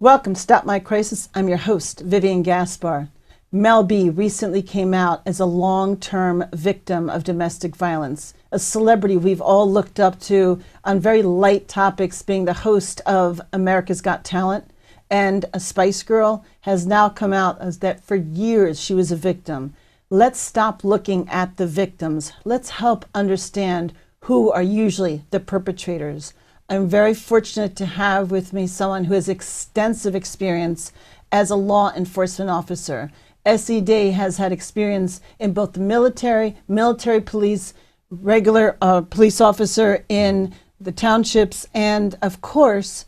Welcome, Stop My Crisis. I'm your host, Vivian Gaspar. Mel B recently came out as a long-term victim of domestic violence, a celebrity we've all looked up to on very light topics, being the host of America's Got Talent, and a Spice Girl, has now come out as that for years she was a victim. Let's stop looking at the victims. Let's help understand who are usually the perpetrators. I'm very fortunate to have with me someone who has extensive experience as a law enforcement officer. S.E. Day has had experience in both the military police, regular police officer in the townships, and of course,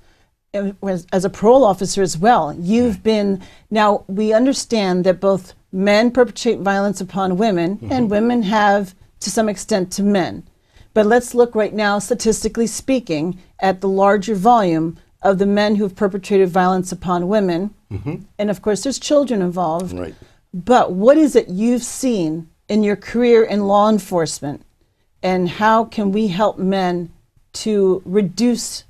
as a parole officer as well. You've been, now we understand that both men perpetrate violence upon women, and women have to some extent to men. But let's look right now, statistically speaking, at the larger volume of the men who've perpetrated violence upon women. And of course, there's children involved. Right. But what is it you've seen in your career in law enforcement? And how can we help men to reduce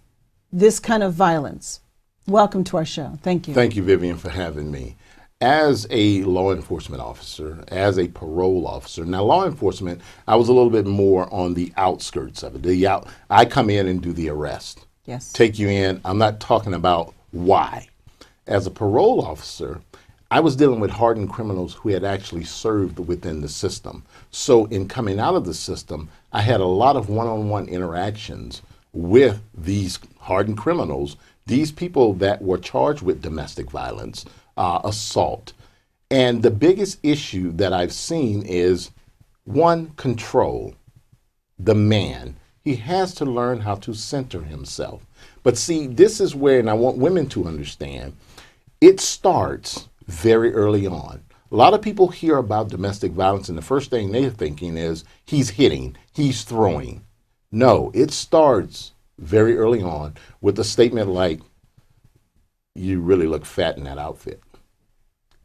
this kind of violence? Welcome to our show. Thank you. Thank you, Vivian, for having me. As a law enforcement officer, as a parole officer, now law enforcement, I was a little bit more on the outskirts of it. I come in and do the arrest. Yes. Take you in. I'm not talking about why. As a parole officer, I was dealing with hardened criminals who had actually served within the system. So in coming out of the system, I had a lot of one-on-one interactions with these hardened criminals, these people that were charged with domestic violence, assault. And the biggest issue that I've seen is, one, control. The man, he has to learn how to center himself. But see, this is where, and I want women to understand, it starts very early on. A lot of people hear about domestic violence and the first thing they're thinking is, he's hitting, he's throwing. No, it starts very early on with a statement like, you really look fat in that outfit.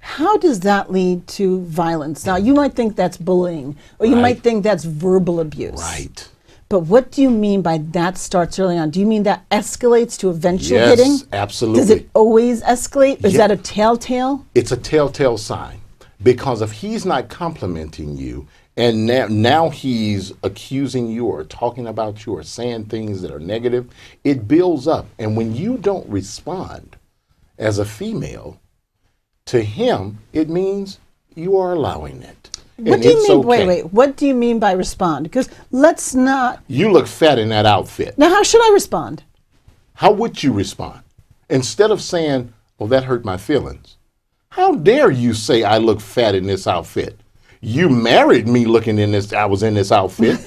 How does that lead to violence? Now, you might think that's bullying, or you might think that's verbal abuse. Right. But what do you mean by that starts early on? Do you mean that escalates to eventual hitting? Yes, absolutely. Does it always escalate? Is that a telltale? It's a telltale sign, because if he's not complimenting you and now he's accusing you or talking about you or saying things that are negative, it builds up. And when you don't respond as a female to him, it means you are allowing it. What do you mean? Okay. Wait. What do you mean by respond? Because let's not. You look fat in that outfit. Now, how should I respond? How would you respond? Instead of saying, "Oh, that hurt my feelings," how dare you say I look fat in this outfit? You married me looking in this. I was in this outfit.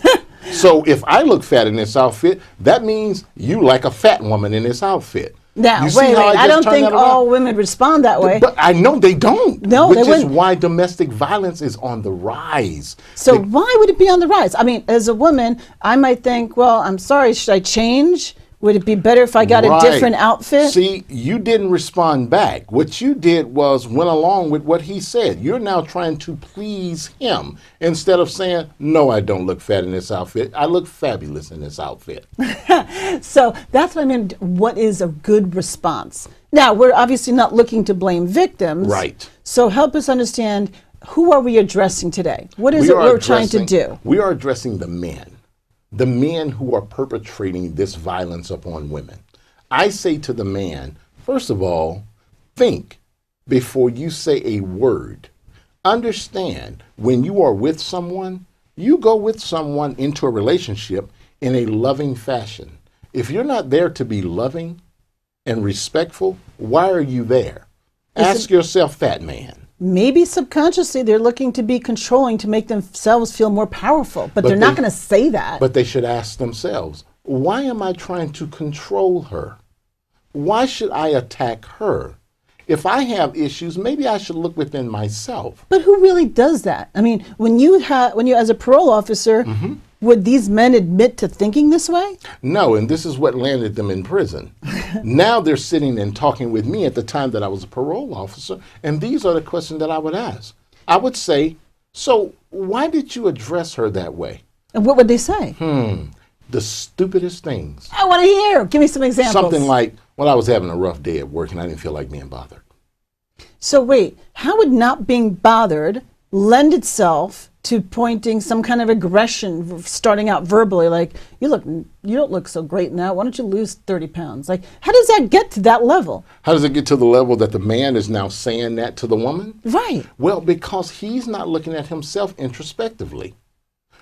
So if I look fat in this outfit, that means you like a fat woman in this outfit. Now, wait. I don't think all women respond that way. But I know they don't. No, which is why domestic violence is on the rise. So why would it be on the rise? I mean, as a woman, I might think, well, I'm sorry, should I change? Would it be better if I got a different outfit? See, you didn't respond back. What you did was went along with what he said. You're now trying to please him instead of saying, no, I don't look fat in this outfit. I look fabulous in this outfit. So that's what I mean. What is a good response? Now, we're obviously not looking to blame victims. Right. So help us understand, who are we addressing today? What is it we're trying to do? We are addressing the men. The men who are perpetrating this violence upon women. I say to the man, first of all, think before you say a word. Understand, when you are with someone, you go with someone into a relationship in a loving fashion. If you're not there to be loving and respectful, why are you there? Ask yourself that, man. Maybe subconsciously they're looking to be controlling to make themselves feel more powerful, but they're not going to say that. But they should ask themselves, why am I trying to control her? Why should I attack her? If I have issues, maybe I should look within myself. But who really does that? I mean, when you as a parole officer, would these men admit to thinking this way? No, and this is what landed them in prison. Now they're sitting and talking with me at the time that I was a parole officer, and these are the questions that I would ask. I would say, so why did you address her that way? And what would they say? The stupidest things. I want to hear. Give me some examples. Something like, well, I was having a rough day at work and I didn't feel like being bothered. So wait, how would not being bothered lend itself to pointing some kind of aggression, starting out verbally, like, you don't look so great now. Why don't you lose 30 pounds? Like, how does that get to that level? How does it get to the level that the man is now saying that to the woman? Right. Well, because he's not looking at himself introspectively.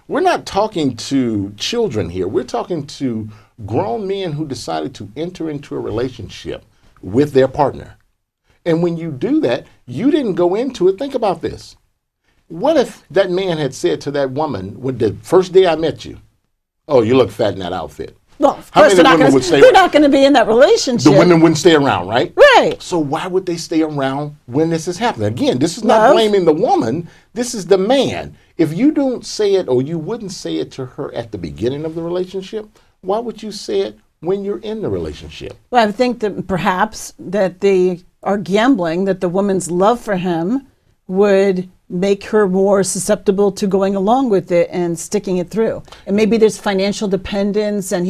We're not talking to children here. We're talking to grown men who decided to enter into a relationship with their partner. And when you do that, you didn't go into it. Think about this. What if that man had said to that woman, when the first day I met you, oh, you look fat in that outfit? Well, of course they're not going to be in that relationship. The women wouldn't stay around, right? Right. So why would they stay around when this is happening? Again, this is not blaming the woman. This is the man. If you don't say it, or you wouldn't say it to her at the beginning of the relationship, why would you say it when you're in the relationship? Well, I think that perhaps that they are gambling that the woman's love for him would make her more susceptible to going along with it and sticking it through. And maybe there's financial dependence and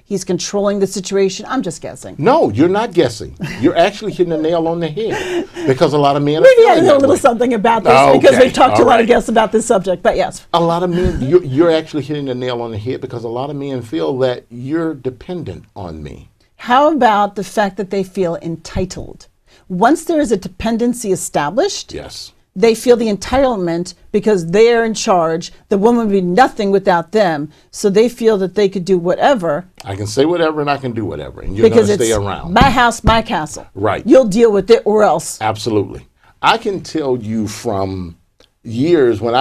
he's controlling the situation. I'm just guessing. No, you're not guessing. You're actually hitting the nail on the head, because a lot of men Maybe are I know a little something about this because we've talked to a lot of guests about this subject, but yes. A lot of men, you're actually hitting the nail on the head, because a lot of men feel that you're dependent on me. How about the fact that they feel entitled? Once there is a dependency established, yes, they feel the entitlement because they're in charge. The woman would be nothing without them. So they feel that they could do whatever. I can say whatever and I can do whatever, and you're going to stay around. My house, my castle. Right. You'll deal with it or else. Absolutely. I can tell you from years when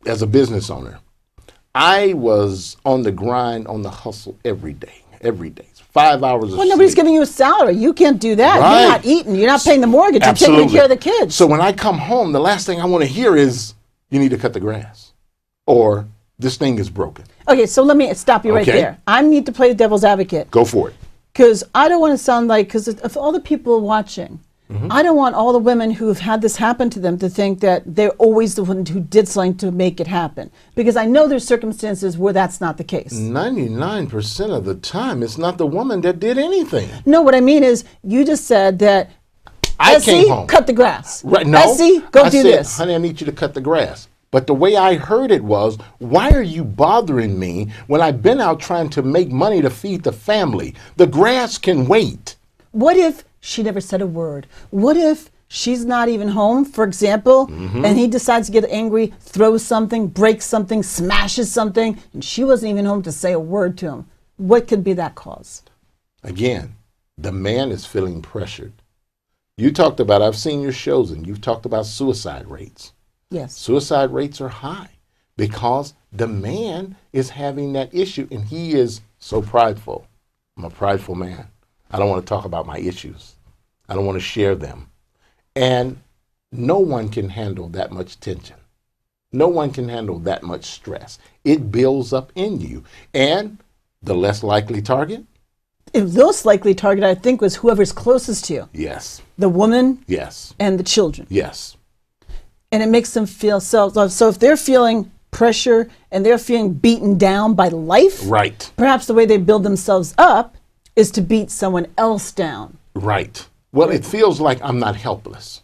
as a business owner, I was on the grind, on the hustle every day. 5 hours of sleep. Well, nobody's giving you a salary. You can't do that. Right. You're not eating. You're not paying the mortgage. Absolutely. You're taking care of the kids. So when I come home, the last thing I want to hear is, you need to cut the grass, or this thing is broken. Okay, so let me stop you right there. I need to play the devil's advocate. Go for it. Because I don't want to sound like, because of all the people watching, I don't want all the women who have had this happen to them to think that they're always the one who did something to make it happen. Because I know there's circumstances where that's not the case. 99% of the time, it's not the woman that did anything. No, what I mean is, you just said that, I came home. Cut the grass. Right, no. Essie, go do this. Honey, I need you to cut the grass. But the way I heard it was, why are you bothering me when I've been out trying to make money to feed the family? The grass can wait. What if she never said a word? What if she's not even home, for example, and he decides to get angry, throws something, breaks something, smashes something, and she wasn't even home to say a word to him? What could be that cause? Again, the man is feeling pressured. You talked about, I've seen your shows, and you've talked about suicide rates. Yes. Suicide rates are high because the man is having that issue, and he is so prideful. I'm a prideful man. I don't want to talk about my issues. I don't want to share them. And no one can handle that much tension. No one can handle that much stress. It builds up in you. And the less likely target? The most likely target, I think, was whoever's closest to you. Yes. The woman. Yes. And the children. Yes. And it makes them feel self-love. So if they're feeling pressure and they're feeling beaten down by life, right, perhaps the way they build themselves up is to beat someone else down. Right. Well, it feels like I'm not helpless.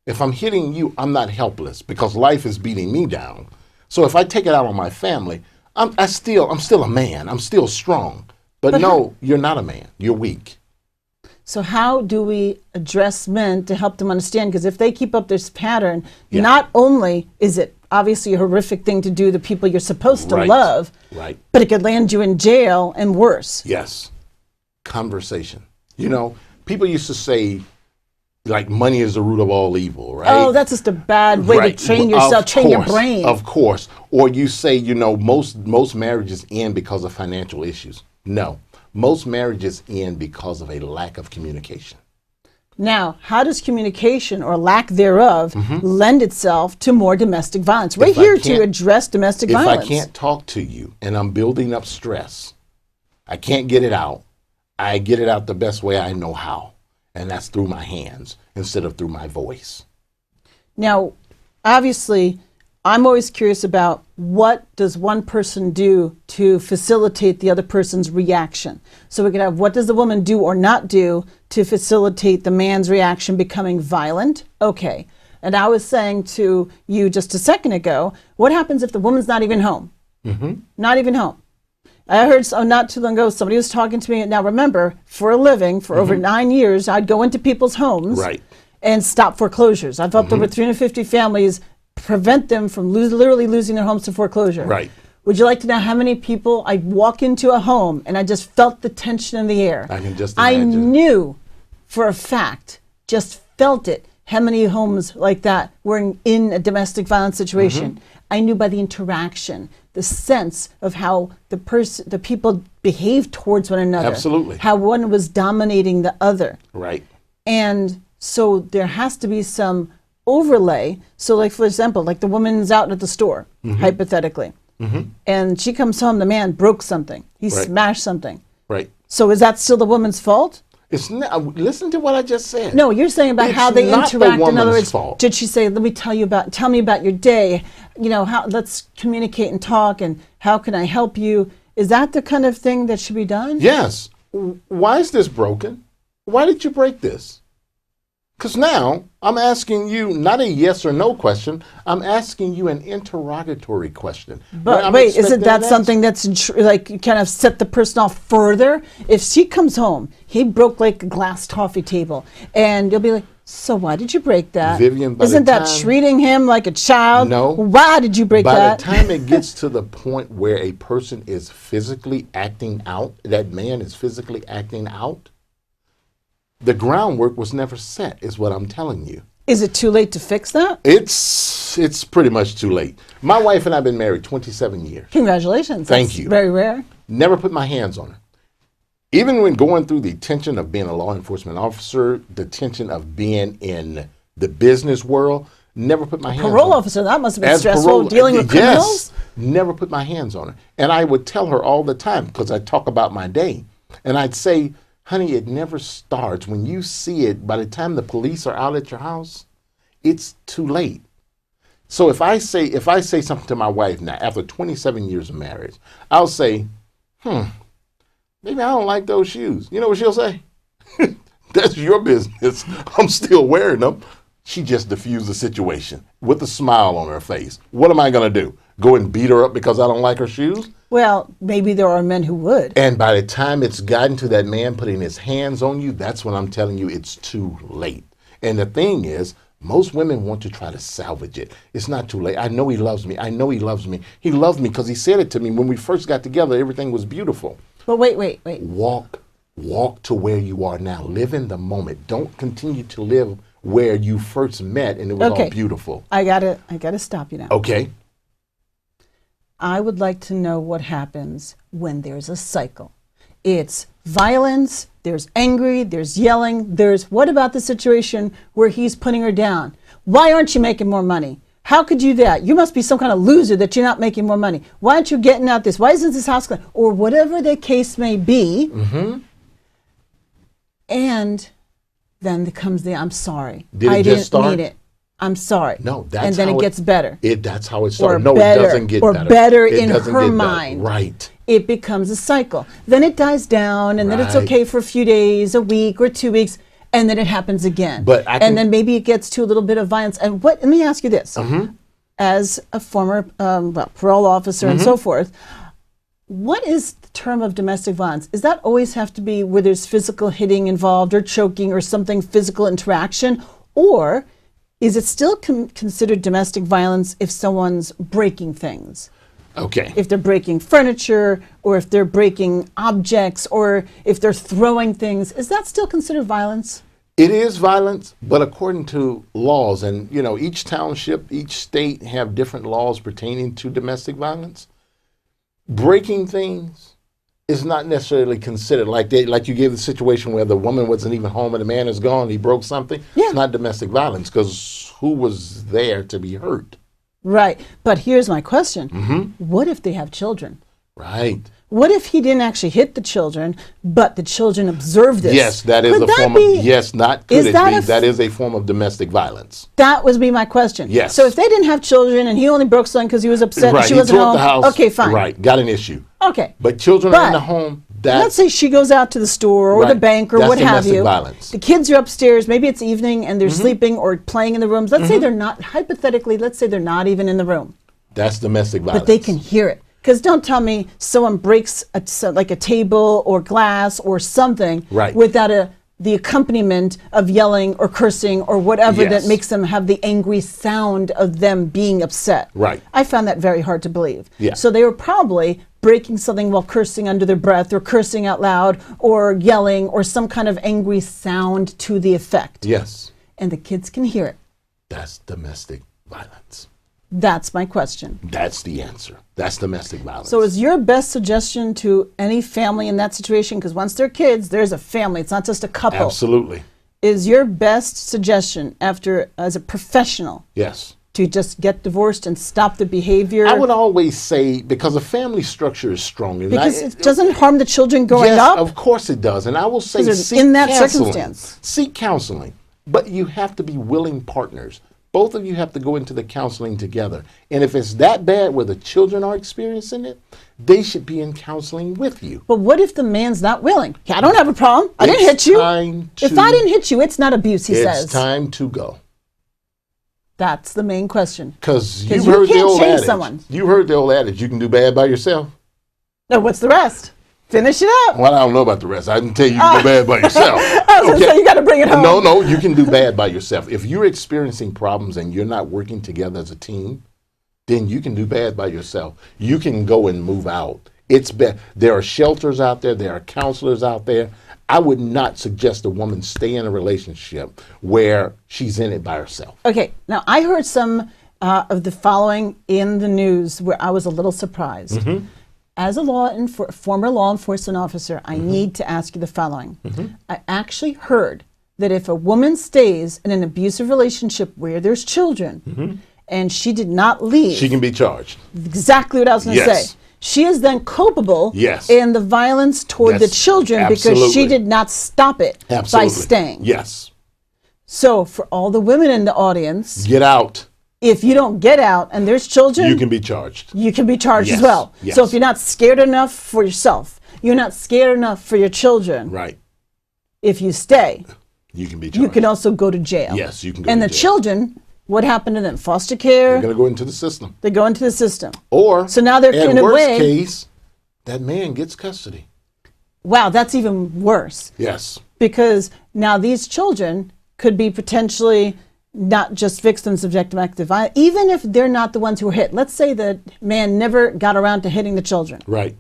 If I'm hitting you, I'm not helpless because life is beating me down. So if I take it out on my family, I'm still a man. I'm still strong. But no, you're not a man. You're weak. So how do we address men to help them understand? Because if they keep up this pattern, not only is it obviously a horrific thing to do to people you're supposed to love, but it could land you in jail and worse. Yes. Conversation. You know, people used to say, like, money is the root of all evil, right? Oh, that's just a bad way to train yourself, train your brain. Of course. Or you say, you know, most marriages end because of financial issues. No. Most marriages end because of a lack of communication. Now, how does communication or lack thereof lend itself to more domestic violence? We're here to address domestic violence. If I can't talk to you and I'm building up stress, I can't get it out. I get it out the best way I know how, and that's through my hands instead of through my voice. Now, obviously, I'm always curious about what does one person do to facilitate the other person's reaction. So we could have what does the woman do or not do to facilitate the man's reaction becoming violent? Okay. And I was saying to you just a second ago, what happens if the woman's not even home? Not even home. I heard not too long ago, somebody was talking to me. Now remember, for a living, for over 9 years, I'd go into people's homes and stop foreclosures. I've helped over 350 families, prevent them from literally losing their homes to foreclosure. Right. Would you like to know how many people I walk into a home and I just felt the tension in the air? I can just imagine. I knew for a fact, just felt it, how many homes like that were in a domestic violence situation. I knew by the interaction, the sense of how the people behaved towards one another. Absolutely. How one was dominating the other. Right. And so there has to be some overlay. So like, for example, like the woman's out at the store, hypothetically, and she comes home, the man broke something. He smashed something. Right. So is that still the woman's fault? It's not, listen to what I just said. No, you're saying about It's how they not the interact. In other woman's words, fault. did she say, tell me about your day, let's communicate and talk, and how can I help you? Is that the kind of thing that should be done? Yes. Why is this broken? Why did you break this? Because now I'm asking you not a yes or no question. I'm asking you an interrogatory question. But wait, isn't that something that's like you kind of set the person off further? If she comes home, he broke like a glass toffee table, and you'll be like, so why did you break that? Vivian, isn't that treating him like a child? No. Why did you break that? By the time it gets to the point where a person is physically acting out, that man is physically acting out, the groundwork was never set, is what I'm telling you. Is it too late to fix that? It's pretty much too late. My wife and I have been married 27 years. Congratulations. Thank That's you. Very rare. Never put my hands on her. Even when going through the tension of being a law enforcement officer, the tension of being in the business world, never put my hands on her. Parole officer, that must have been stressful, dealing with criminals? Yes, never put my hands on her. And I would tell her all the time, because I talk about my day, and I'd say, honey, it never starts. When you see it, by the time the police are out at your house, it's too late. So if I say something to my wife now, after 27 years of marriage, I'll say, maybe I don't like those shoes. You know what she'll say? That's your business. I'm still wearing them. She just diffused the situation with a smile on her face. What am I going to do? Go and beat her up because I don't like her shoes? Well, maybe there are men who would. And by the time it's gotten to that man putting his hands on you, that's when I'm telling you it's too late. And the thing is, most women want to try to salvage it. It's not too late. I know he loves me. I know he loves me. He loved me because he said it to me when we first got together. Everything was beautiful. But wait. Walk to where you are now. Live in the moment. Don't continue to live where you first met and it was all beautiful. I gotta stop you now. Okay. I would like to know what happens when there's a cycle. It's violence, there's angry, there's yelling, what about the situation where he's putting her down? Why aren't you making more money? How could you do that? You must be some kind of loser that you're not making more money. Why aren't you getting out this? Why isn't this house clean? Or whatever the case may be. And then comes the I'm sorry. I didn't mean it. I'm sorry. No, that's and then how it gets better. That's how it starts. Or No, better, it doesn't get or better. better It in doesn't her get better. mind. Right. It becomes a cycle. Then it dies down, and then it's Right. okay for a few days, a week or 2 weeks, and then it happens again. But and then maybe it gets to a little bit of violence. And let me ask you this: as a former parole officer and so forth, what is the term of domestic violence? Does that always have to be where there's physical hitting involved, or choking, or something physical interaction, or is it still considered domestic violence if someone's breaking things? Okay. If they're breaking furniture, or if they're breaking objects, or if they're throwing things, is that still considered violence? It is violence, but according to laws, and each township, each state have different laws pertaining to domestic violence. Breaking things is not necessarily considered like you gave the situation where the woman wasn't even home and the man is gone. He broke something. Yeah. It's not domestic violence because who was there to be hurt? Right. But here's my question. What if they have children? Right. What if he didn't actually hit the children, but the children observed this? Yes, that is Could a that form be- of, yes, not could is it that be, a that is a form of domestic violence. That would be my question. Yes. So if they didn't have children and he only broke something because he was upset Right, and she he wasn't tore up home, the house. okay, fine. Right, got an issue. Okay. But children are in But the home, let's say she goes out to the store or the Right. bank or That's what have domestic you. violence. The kids are upstairs. Maybe it's evening and they're sleeping or playing in the rooms. Let's say they're not, hypothetically, let's say they're not even in the room. That's domestic violence. But they can hear it. Because don't tell me someone breaks like a table or glass or something Right. without the accompaniment of yelling or cursing or whatever Yes. that makes them have the angry sound of them being upset. Right. I found that very hard to believe. Yeah. So they were probably breaking something while cursing under their breath or cursing out loud or yelling or some kind of angry sound to the effect. Yes, And the kids can hear it. that's domestic violence. That's my question. That's the answer. That's domestic violence. So is your best suggestion to any family in that situation, because once they're kids, there's a family, it's not just a couple. Absolutely. Is your best suggestion as a professional Yes. to just get divorced and stop the behavior? I would always say, because a family structure is strong. And because it doesn't harm the children growing yes, up? of course it does. And I will say, 'Cause seek in that counseling. circumstance. Seek counseling. But you have to be willing partners. Both of you have to go into the counseling together. And if it's that bad where the children are experiencing it, they should be in counseling with you. But what if the man's not willing? Yeah, I don't have a problem. I didn't It's hit you. time If to- I didn't hit you, it's not abuse, he says. It's time to go. That's the main question. Because you've you heard the can't old change adage. someone. You heard the old adage, you can do bad by yourself. Now, what's the rest? Finish it up. Well, I don't know about the rest. I can tell you can do bad by yourself. I was going to say, you got to bring it home. No, you can do bad by yourself. If you're experiencing problems and you're not working together as a team, then you can do bad by yourself. You can go and move out. There are shelters out there. There are counselors out there. I would not suggest a woman stay in a relationship where she's in it by herself. Okay, now I heard some of the following in the news where I was a little surprised. Mm-hmm. As a former law enforcement officer, I need to ask you the following. I actually heard that if a woman stays in an abusive relationship where there's children and she did not leave, She can be charged. exactly what I was going to Yes. say. She is then culpable Yes. in the violence toward the Yes, children because absolutely. she did not stop it Absolutely. by staying. Yes. So for all the women in the audience, Get out. if you don't get out and there's children, You can be charged. you can be charged as Yes, well. yes. So if you're not scared enough for yourself, you're not scared enough for your children, Right. if you stay, You can be charged. you can also go to jail. Yes, you can go And to the jail. children, what happened to them? Foster care, They're going to go into the system. they go into the system. Or, So now they're in in a worst way- case, that man gets custody. Wow, that's even worse. Yes. Because now these children could be potentially not just victims of domestic violence, even if they're not the ones who were hit. Let's say the man never got around to hitting the children. Right.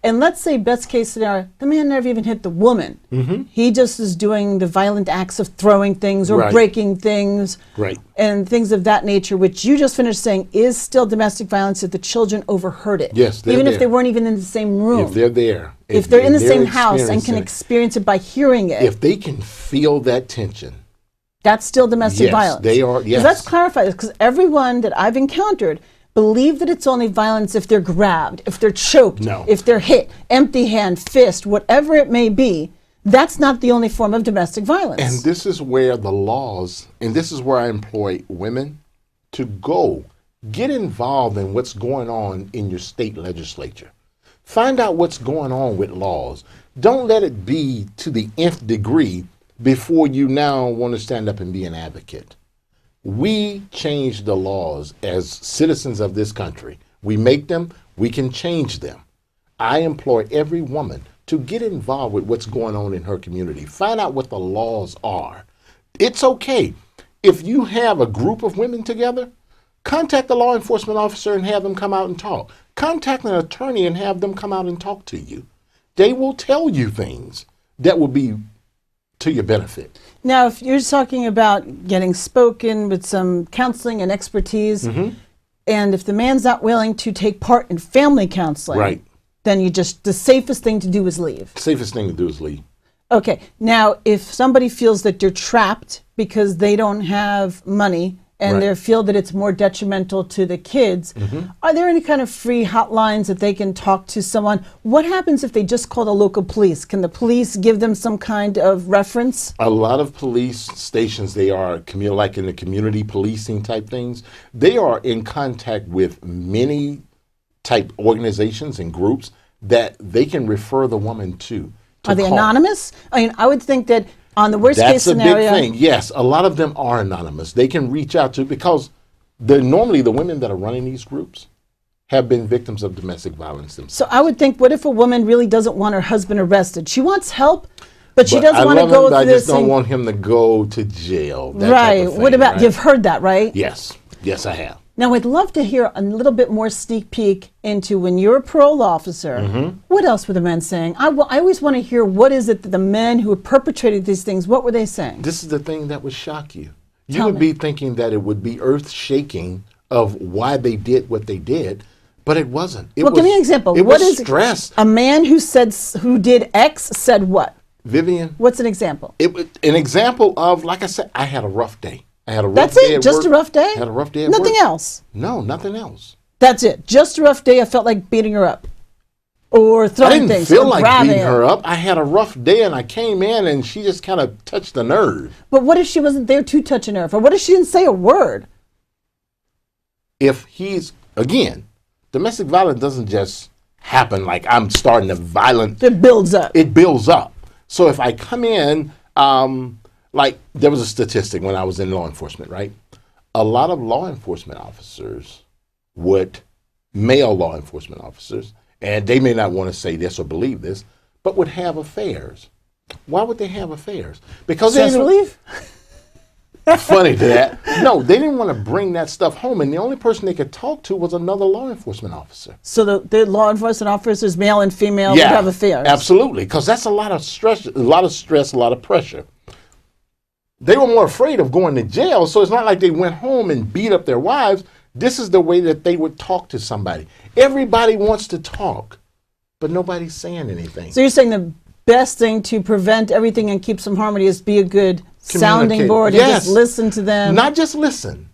And let's say, best case scenario, the man never even hit the woman. He just is doing the violent acts of throwing things or Right. breaking things Right. and things of that nature, which you just finished saying is still domestic violence if the children overheard it. Yes, they're even if there. they weren't even in the same room. If they're there. If they're in the they're same house and can experiencing it, experience it by hearing it, if they can feel that tension, that's still domestic yes, violence. they are. 'Cause Yes. let's clarify this, because everyone that I've encountered believe that it's only violence if they're grabbed, if they're choked, No. if they're hit, empty hand, fist, whatever it may be. That's not the only form of domestic violence. And this is where the laws, and this is where I employ women to go get involved in what's going on in your state legislature. Find out what's going on with laws. Don't let it be to the nth degree before you now want to stand up and be an advocate. We change the laws as citizens of this country. We make them, we can change them. I employ every woman to get involved with what's going on in her community. Find out what the laws are. It's okay. If you have a group of women together, contact the law enforcement officer and have them come out and talk. Contact an attorney and have them come out and talk to you. They will tell you things that will be to your benefit. now, if you're talking about getting spoken with some counseling and expertise, and if the man's not willing to take part in family counseling, Right. then the safest thing to do is leave. Safest thing to do is leave. Okay, now if somebody feels that you're trapped because they don't have money and Right. they feel that it's more detrimental to the kids. Are there any kind of free hotlines that they can talk to someone? What happens if they just call the local police? Can the police give them some kind of reference? A lot of police stations, they are like in the community policing type things. They are in contact with many type organizations and groups that they can refer the woman to Are they call. anonymous? I mean, I would think that on the worst That's case a scenario, big thing. Yes, a lot of them are anonymous. They can reach out to, because normally the women that are running these groups have been victims of domestic violence themselves. so I would think, what if a woman really doesn't want her husband arrested? She wants help, but she But doesn't I want to love go him, but through I this. just don't want him to go to jail. That Right. type of thing, What about, right? you've heard that, right? Yes. Yes, I have. Now, I'd love to hear a little bit more sneak peek into when you're a parole officer. Mm-hmm. What else were the men saying? I always want to hear, what is it that the men who perpetrated these things, what were they saying? This is the thing that would shock you. You Tell would me. be thinking that it would be earth-shaking of why they did what they did, but it wasn't. It Well, give me an example. It What was is stress. a man who did X said what? Vivian, What's an example? an example of, like I said, I had a rough day. I had a rough That's day it? at Just work. a rough day? I had a rough day at Nothing work. else? No, nothing else. That's it. Just a rough day. I felt like beating her up. Or I throwing didn't things. feel or like grabbing beating her up. I had a rough day, and I came in, and she just kind of touched the nerve. But what if she wasn't there to touch a nerve? Or what if she didn't say a word? If he's, again, domestic violence doesn't just happen like I'm starting to violent. It builds up. It builds up. So if I come in, like there was a statistic when I was in law enforcement, right? A lot of law enforcement officers male law enforcement officers, and they may not want to say this or believe this, but would have affairs. Why would they have affairs? Because Stress relief? funny to that. No, they didn't want to bring that stuff home, and the only person they could talk to was another law enforcement officer. So the law enforcement officers, male and female, would have affairs. Absolutely, because that's a lot of stress, a lot of pressure. They were more afraid of going to jail, so it's not like they went home and beat up their wives. This is the way that they would talk to somebody. Everybody wants to talk, but nobody's saying anything. So you're saying the best thing to prevent everything and keep some harmony is be a good sounding Communicate. board and Yes. just listen to them. Not just listen,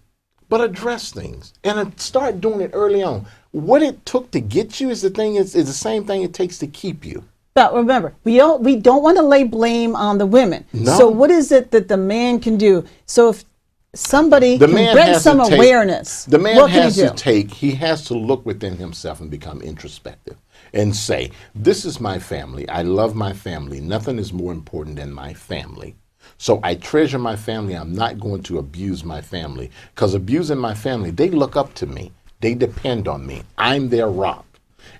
but address things and start doing it early on. What it took to get you is the same thing it takes to keep you. But remember, we don't want to lay blame on the women. No. So what is it that the man can do? So if somebody The can man bring has some to take- awareness, The man what can has he do? he has to look within himself and become introspective and say, this is my family. I love my family. Nothing is more important than my family. So I treasure my family. I'm not going to abuse my family, because abusing my family, they look up to me. They depend on me. I'm their rock.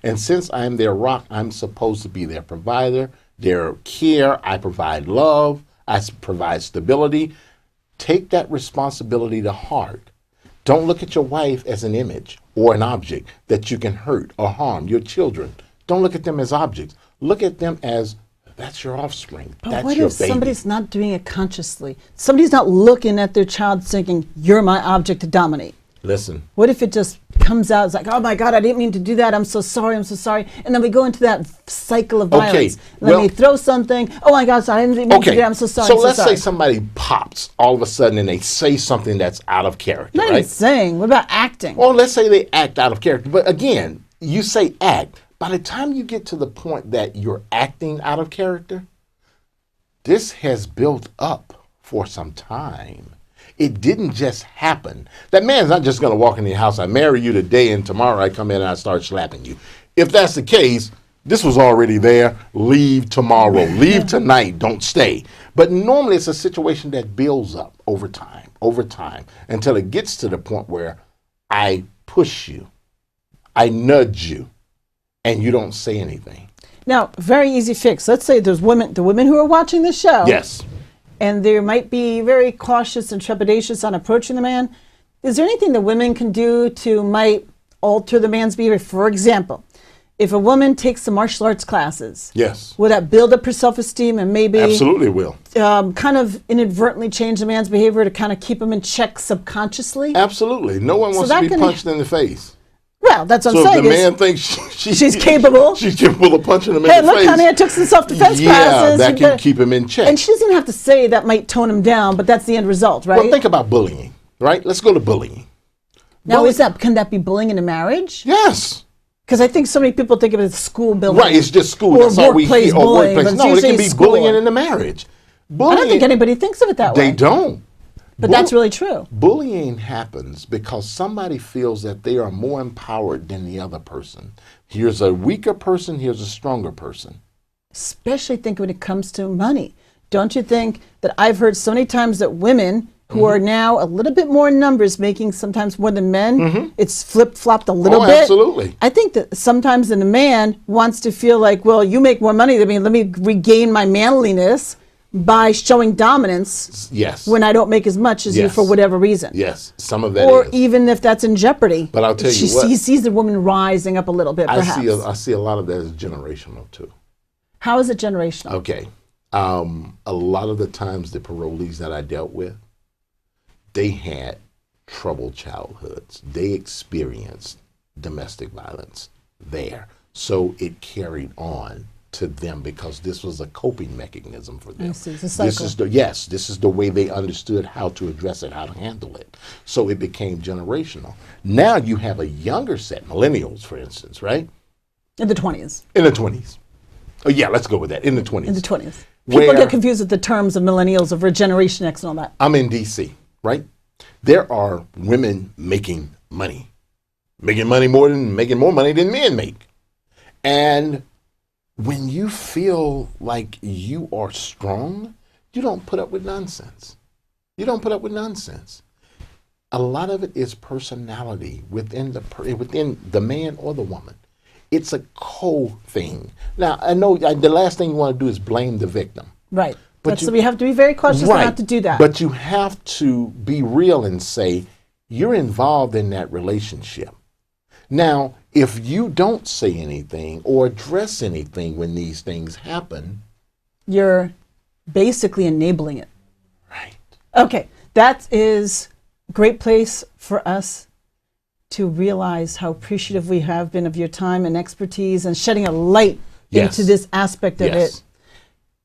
And since I'm their rock, I'm supposed to be their provider, their care. I provide love. I provide stability. Take that responsibility to heart. Don't look at your wife as an image or an object that you can hurt or harm. Your children, don't look at them as objects. Look at them as, that's your offspring. But That's what your if baby. somebody's not doing it consciously? Somebody's not looking at their child thinking, you're my object to dominate. Listen, What if it just comes out, it's like, oh my God, I didn't mean to do that. I'm so sorry. I'm so sorry. And then we go into that cycle of Okay, violence. Let well- me throw something. Oh my God, I didn't mean to do okay. that. I'm so sorry. So I'm so let's sorry. say somebody pops all of a sudden and they say something that's out of character, Not right? even saying. What about acting? Well, let's say they act out of character. But again, you say act. By the time you get to the point that you're acting out of character, this has built up for some time. It didn't just happen. That man's not just going to walk in the house, I marry you today, and tomorrow I come in and I start slapping you. If that's the case, this was already there. Leave tomorrow. Leave tonight. Don't stay. But normally it's a situation that builds up over time, until it gets to the point where I push you, I nudge you, and you don't say anything. Now, very easy fix. Let's say there's the women who are watching this show. Yes. And they might be very cautious and trepidatious on approaching the man. Is there anything the women can do might alter the man's behavior? For example, if a woman takes some martial arts classes, Yes. will that build up her self-esteem and maybe Absolutely will. kind of inadvertently change the man's behavior to kind of keep him in check subconsciously? Absolutely. No one wants that to be can- punched in the face. Well, that's what So I'm if saying. the is- man thinks she's capable. she's capable of punching him hey, in the look, face. honey, I took some self-defense Yeah, classes. that can keep him in check. And she doesn't have to say that might tone him down, but that's the end result, right? Well, think about bullying. right? Let's go to bullying. Now, can that be bullying in a marriage? Yes. Because I think so many people think of it as school bullying. Right, it's just school. Or That's all we workplace hear. bullying. Or workplace. But No, it can usually be school. bullying in the marriage. I don't think anybody thinks of it that way. They don't. But that's really true. Bullying happens because somebody feels that they are more empowered than the other person. Here's a weaker person, here's a stronger person. Especially think when it comes to money. Don't you think that I've heard so many times that women who are now a little bit more in numbers, making sometimes more than men, it's flip-flopped a little bit. Absolutely. I think that sometimes the man wants to feel like, well, you make more money than me, let me regain my manliness by showing dominance. Yes. When I don't make as much as you for whatever reason. Yes, some of that or is. even if that's in jeopardy. But I'll tell you what. He sees the woman rising up a little bit, perhaps. I see a lot of that as generational too. How is it generational? Okay. A lot of the times the parolees that I dealt with, they had troubled childhoods. They experienced domestic violence there. So it carried on to them because this was a coping mechanism for them. I see. It's a cycle. This is the way they understood how to address it, how to handle it. So it became generational. Now you have a younger set, millennials, for instance, right? In the 20s. In the 20s. Oh yeah, let's go with that. In the 20s. In the 20s. People get confused with the terms of millennials, over Generation X and all that. I'm in DC, right? There are women making money. Making more money than men make. And when you feel like you are strong, you don't put up with nonsense. You don't put up with nonsense. A lot of it is personality within the man or the woman. It's a co-thing. Now, I know the last thing you want to do is blame the victim. Right. So we have to be very cautious not to do that. But you have to be real and say, you're involved in that relationship. Now, if you don't say anything or address anything when these things happen, you're basically enabling it. Right. Okay. That is a great place for us to realize how appreciative we have been of your time and expertise and shedding a light into this aspect of it.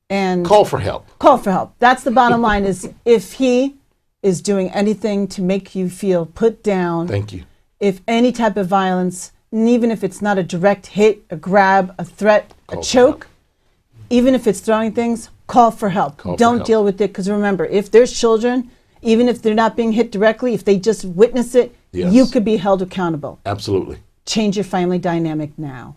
And call for help. Call for help. That's the bottom line is if he is doing anything to make you feel put down. Thank you. If any type of violence, and even if it's not a direct hit, a grab, a threat, a choke, even if it's throwing things, call for help. Don't deal with it because remember, if there's children, even if they're not being hit directly, if they just witness it, you could be held accountable. Absolutely. Change your family dynamic now.